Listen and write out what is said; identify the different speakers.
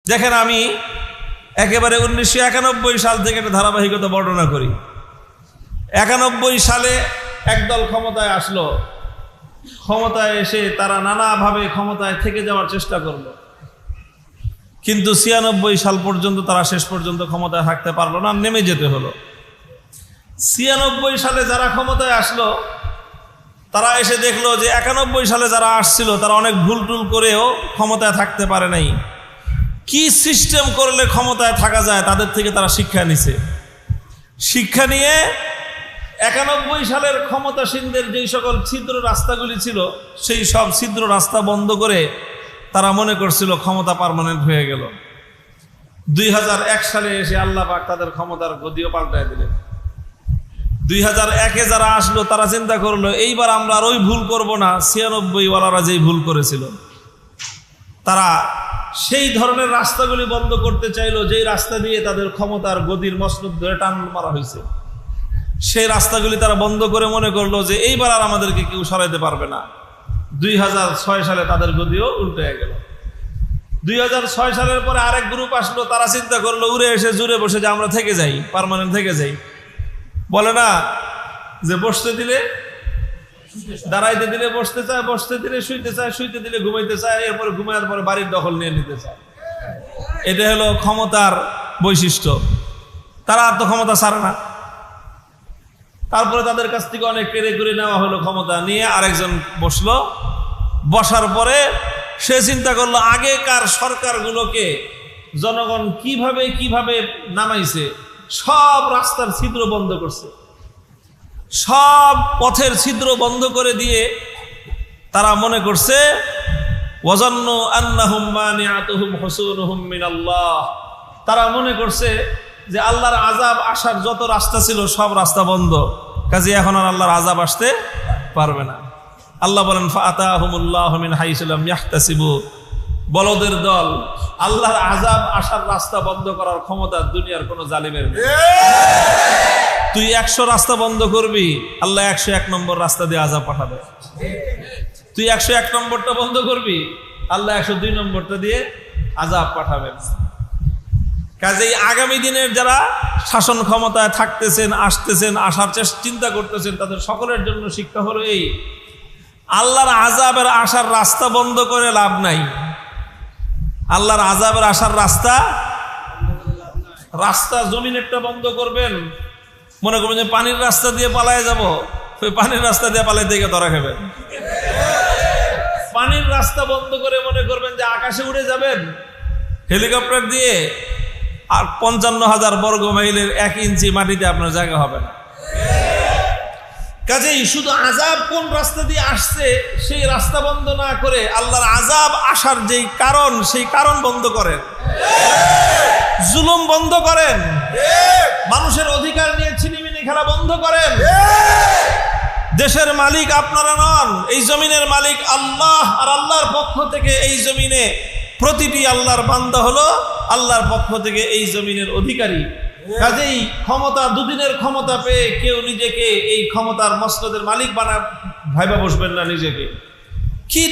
Speaker 1: দেখেন, আমি একেবারে 1991 সাল থেকে একটা ধারাবাহিকতা বর্ণনা করি। 91 সালে একদল ক্ষমতায় আসলো। ক্ষমতায় এসে তারা নানাভাবে ক্ষমতায় থেকে যাওয়ার চেষ্টা করলো, কিন্তু 96 সাল পর্যন্ত তারা শেষ পর্যন্ত ক্ষমতায় থাকতে পারলো না, নেমে যেতে হলো। 96 সালে যারা ক্ষমতায় আসলো তারা এসে দেখলো যে 91 সালে যারা আসছিল তারা অনেক ভুল টুল করেও ক্ষমতায় থাকতে পারে নাই। কি সিস্টেম করলে ক্ষমতায় থাকা যায় তাদের থেকে তারা শিক্ষা নিছে। শিক্ষা নিয়ে 91 সালের ক্ষমতাসীনদের যেই সকল ছিদ্র রাস্তাগুলি ছিল সেই সব ছিদ্র রাস্তা বন্ধ করে তারা মনে করছিল ক্ষমতা পার্মানেন্ট হয়ে গেল। 2001 সালে এসে আল্লাহ পাক তাদের ক্ষমতার গদিও পাল্টায় দিলেন। 2001-এ যারা আসলো তারা চিন্তা করলো এইবার আমরা আর ওই ভুল করব না, 96-ওয়ালারা যেই ভুল করেছিল। তারা সেই ধরনের রাস্তাগুলি বন্ধ করতে চাইলো যেই রাস্তা দিয়ে তাদের ক্ষমতার গদির মসনদ ধরে টান মারা হয়েছে। সেই রাস্তাগুলি তারা বন্ধ করে মনে করলো যে এইবার আর আমাদেরকে কেউ সরাইতে পারবে না। 2006 সালে তাদের গদিও উল্টে গেল। 2006 সালের পরে আরেক গ্রুপ আসলো, তারা চিন্তা করলো উড়ে এসে জুড়ে বসে যে আমরা থেকে যাই, পার্মানেন্ট থেকে যাই। বলে না যে বসতে দিলে দাঁড়াইতে দিলে বসতে চায়, বসতে দিলে শুইতে চায়, শুইতে দিলে ঘুমাইতে চায়, এরপরে ঘুমানোর পরে বাড়ির দখল নিয়ে নিতে চায়। এটা হলো ক্ষমতার বৈশিষ্ট্য। তারা আর তো ক্ষমতা ছাড়ে না। তারপরে তাদের কাছ থেকে অনেক কেড়ে করে নেওয়া হলো ক্ষমতা, নিয়ে আরেকজন বসলো। বসার পরে সে চিন্তা করলো আগেকার সরকারগুলোকে জনগণ কিভাবে কিভাবে নামাইছে, সব রাস্তার ছিদ্র বন্ধ করছে, সব পথের ছিদ্র বন্ধ করে দিয়ে তারা মনে করছে ওয়াজান্নু আন্নাহুম মানিআতুহুম হুসুনুহুম মিনাল্লাহ। তারা মনে করছে যে আল্লাহর আযাব আসার যত রাস্তা ছিল সব রাস্তা বন্ধ, কাজে এখন আর আল্লাহর আযাব আসতে পারবে না। আল্লাহ বলেন ফাআতাহুমুল্লাহু মিন হাইসু লাম ইয়াহতাসিবু। বলদের দল, আল্লাহর আযাব আসার রাস্তা বন্ধ করার ক্ষমতা দুনিয়ার কোন জালিমের নেই। তুই 100 রাস্তা বন্ধ করবি, আল্লাহ 101 নম্বর রাস্তা দিয়ে আযাব পাঠাবে। তুই 101 নম্বরটা বন্ধ করবি, আল্লাহ 102 নম্বরটা দিয়ে আযাব পাঠাবেন। কাজেই আগামী দিনের যারা শাসন ক্ষমতায় থাকতেছেন, আসতেছেন, আসার চিন্তা করতেছেন, তাদের সকলের জন্য শিক্ষা হলো এই, আল্লাহর আযাবের আসার রাস্তা বন্ধ করে লাভ নাই। আল্লাহর আযাবের আসার রাস্তা জমিনেরটা বন্ধ করবেন, মনে করবেন যে পানির রাস্তা দিয়ে পালায় যাব, ওই পানির রাস্তা দিয়ে পালাইতে গিয়ে ধরা খাবেন। পানির রাস্তা বন্ধ করে মনে করবেন যে আকাশে উড়ে যাবেন হেলিকপ্টার দিয়ে, আর 55,000 বর্গ মাইলের 1 ইঞ্চি মাটিতে আপনার জায়গা হবে না। কাজেই শুধু আযাব কোন রাস্তা দিয়ে আসছে সেই রাস্তা বন্ধ না করে আল্লাহর আযাব আসার যেই কারণ সেই কারণ বন্ধ করেন। জুলুম বন্ধ করেন, মানুষের অধিকার নিয়ে ছিনিমিনি খেলা বন্ধ করেন। দেশের মালিক আপনারা নন, এই জমিনের মালিক আল্লাহ, আর আল্লাহর পক্ষ থেকে এই জমিনে প্রতিটি আল্লাহর বান্দা হলো আল্লাহর পক্ষ থেকে এই জমিনের অধিকারী। কাজেই ক্ষমতা, দুদিনের ক্ষমতা পেয়ে কেউ নিজেকে এই ক্ষমতার মসনদের মালিক ভাইবা বসবেন না নিজেকে। কি